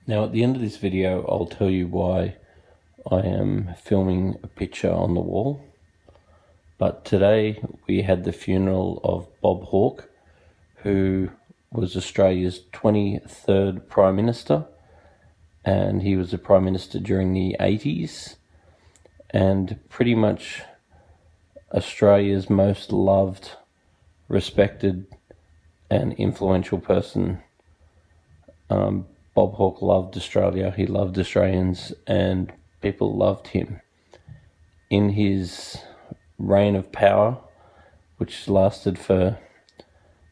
Now at the end of this video, I'll tell you why I am filming a picture on the wall. But today we had the funeral of Bob Hawke, who was Australia's 23rd Prime Minister, and he was the Prime Minister during the 80s, and pretty much Australia's most loved, respected and influential person. Bob Hawke loved Australia, he loved Australians, and people loved him. In his reign of power, which lasted for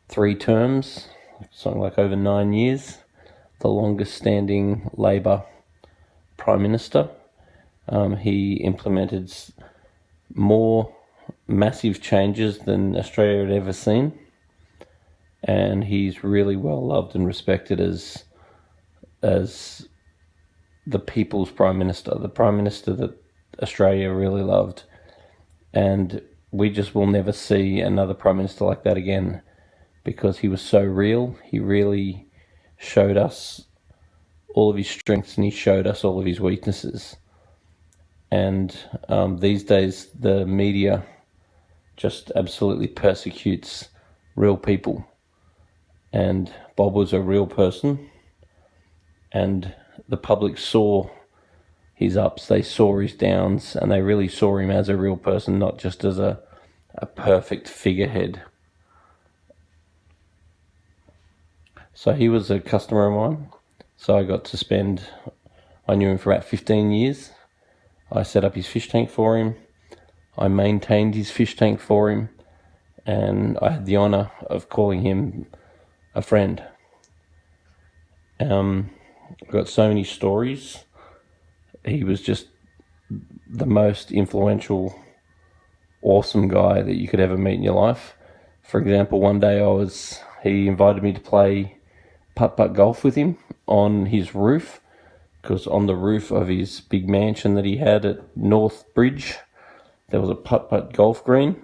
3 terms, something like over 9 years, the longest standing Labor Prime Minister, he implemented more massive changes than Australia had ever seen, and he's really well loved and respected as the people's Prime Minister, the Prime Minister that Australia really loved. And we just will never see another Prime Minister like that again, because he was so real. He really showed us all of his strengths and he showed us all of his weaknesses. And these days the media just absolutely persecutes real people. And Bob was a real person, and the public saw his ups, they saw his downs, and they really saw him as a real person, not just as a perfect figurehead. So he was a customer of mine, so I knew him for about 15 years. I set up his fish tank for him, I maintained his fish tank for him, and I had the honour of calling him a friend. I've got so many stories. He was just the most influential, awesome guy that you could ever meet in your life. For example, one day he invited me to play putt-putt golf with him on his roof, because on the roof of his big mansion that he had at North Bridge, there was a putt-putt golf green.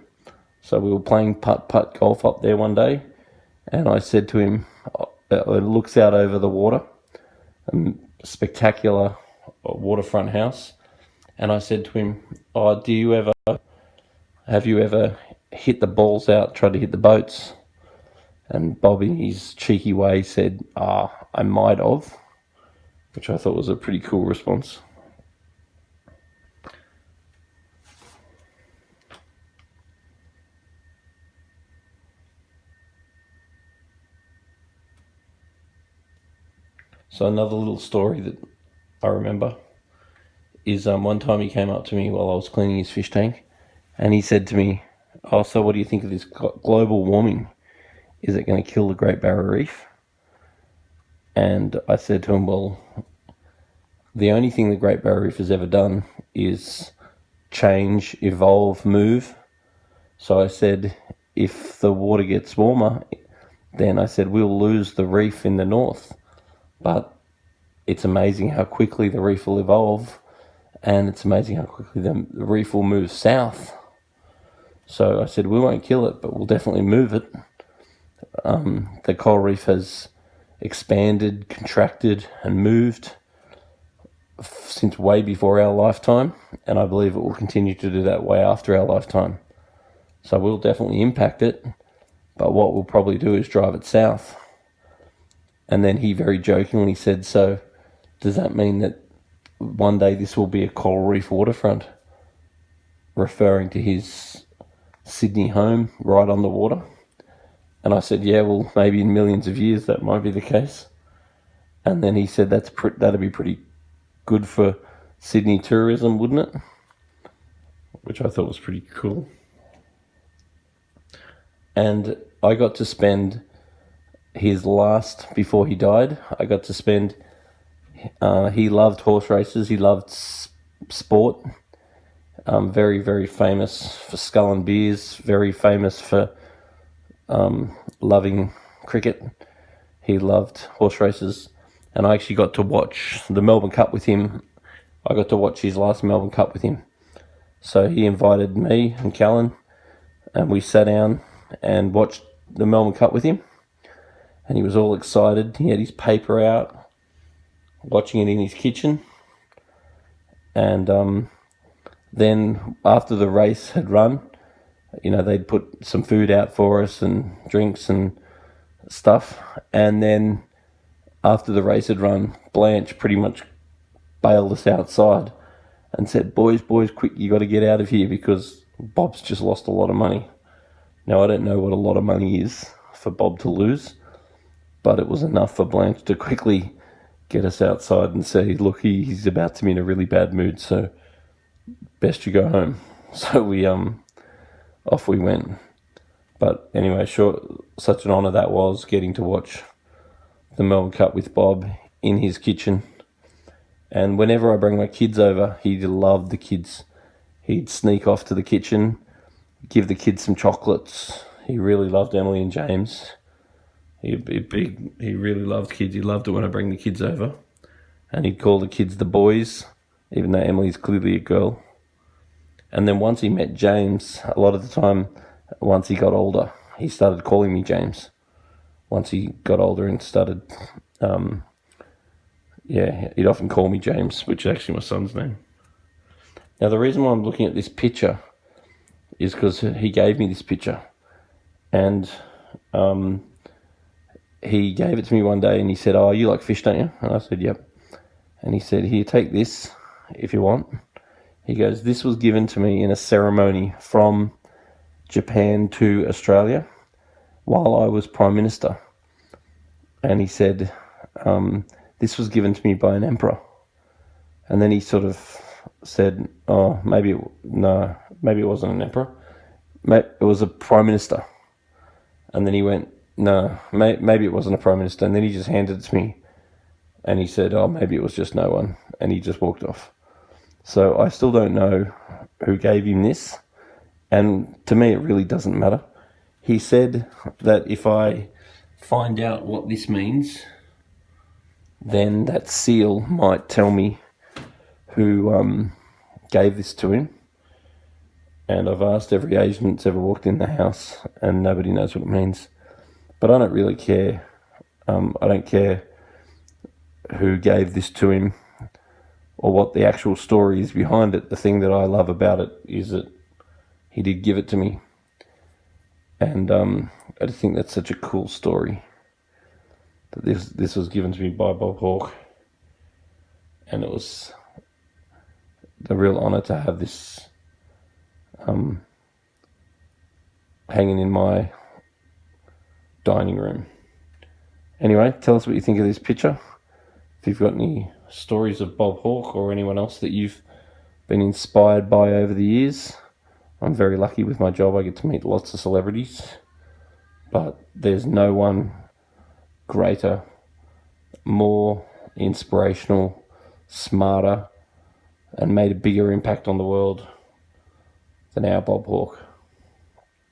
So we were playing putt-putt golf up there one day, and I said to him, it looks out over the water, spectacular waterfront house, and I said to him, have you ever hit the balls out, tried to hit the boats? And Bob, in his cheeky way, said, I might have, which I thought was a pretty cool response. So another little story that I remember is one time he came up to me while I was cleaning his fish tank, and he said to me, so what do you think of this global warming? Is it going to kill the Great Barrier Reef? And I said to him, well, the only thing the Great Barrier Reef has ever done is change, evolve, move. So I said, if the water gets warmer, then I said, we'll lose the reef in the north. But it's amazing how quickly the reef will evolve, and it's amazing how quickly the reef will move south. So I said, we won't kill it, but we'll definitely move it. The coral reef has expanded, contracted, and moved since way before our lifetime, and I believe it will continue to do that way after our lifetime. So we'll definitely impact it, but what we'll probably do is drive it south. And then he very jokingly said, so does that mean that one day this will be a coral reef waterfront? Referring to his Sydney home right on the water. And I said, yeah, well, maybe in millions of years that might be the case. And then he said, that'd be pretty good for Sydney tourism, wouldn't it? Which I thought was pretty cool. And I got to spend his last, before he died, he loved horse races, he loved sport, very, very famous for Skull and Beers, very famous for loving cricket. He loved horse races, and I actually got to watch the Melbourne Cup with him. I got to watch his last Melbourne Cup with him. So he invited me and Callan, and we sat down and watched the Melbourne Cup with him. And he was all excited. He had his paper out. watching it in his kitchen. And then after the race had run, they'd put some food out for us and drinks and stuff. And then after the race had run, Blanche pretty much bailed us outside and said, boys, quick, you got to get out of here because Bob's just lost a lot of money. Now, I don't know what a lot of money is for Bob to lose, but it was enough for Blanche to quickly get us outside and say, look, he's about to be in a really bad mood, so best you go home. So we off we went. But anyway, such an honour that was, getting to watch the Melbourne Cup with Bob in his kitchen. And whenever I bring my kids over, he loved the kids. He'd sneak off to the kitchen, give the kids some chocolates. He really loved Emily and James. He really loved kids. He loved it when I bring the kids over. And he'd call the kids the boys, even though Emily's clearly a girl. And then once he met James, a lot of the time, once he got older, he started calling me James. Once he got older and started, he'd often call me James, which is actually my son's name. Now, the reason why I'm looking at this picture is because he gave me this picture. And he gave it to me one day and he said, oh, you like fish, don't you? And I said, yep. And he said, here, take this if you want. He goes, this was given to me in a ceremony from Japan to Australia while I was Prime Minister. And he said, this was given to me by an emperor. And then he sort of said, oh, maybe it wasn't an emperor. It was a Prime Minister. And then he went, no, maybe it wasn't a Prime Minister. And then he just handed it to me. And he said, oh, maybe it was just no one. And he just walked off. So I still don't know who gave him this. And to me, it really doesn't matter. He said that if I find out what this means, then that seal might tell me who gave this to him. And I've asked every Asian that's ever walked in the house, and nobody knows what it means. But I don't really care. I don't care who gave this to him or what the actual story is behind it. The thing that I love about it is that he did give it to me. And I just think that's such a cool story. That this was given to me by Bob Hawke. And it was a real honour to have this hanging in my dining room. Anyway, tell us what you think of this picture. If you've got any stories of Bob Hawke or anyone else that you've been inspired by over the years. I'm very lucky with my job. I get to meet lots of celebrities, but there's no one greater, more inspirational, smarter, and made a bigger impact on the world than our Bob Hawke.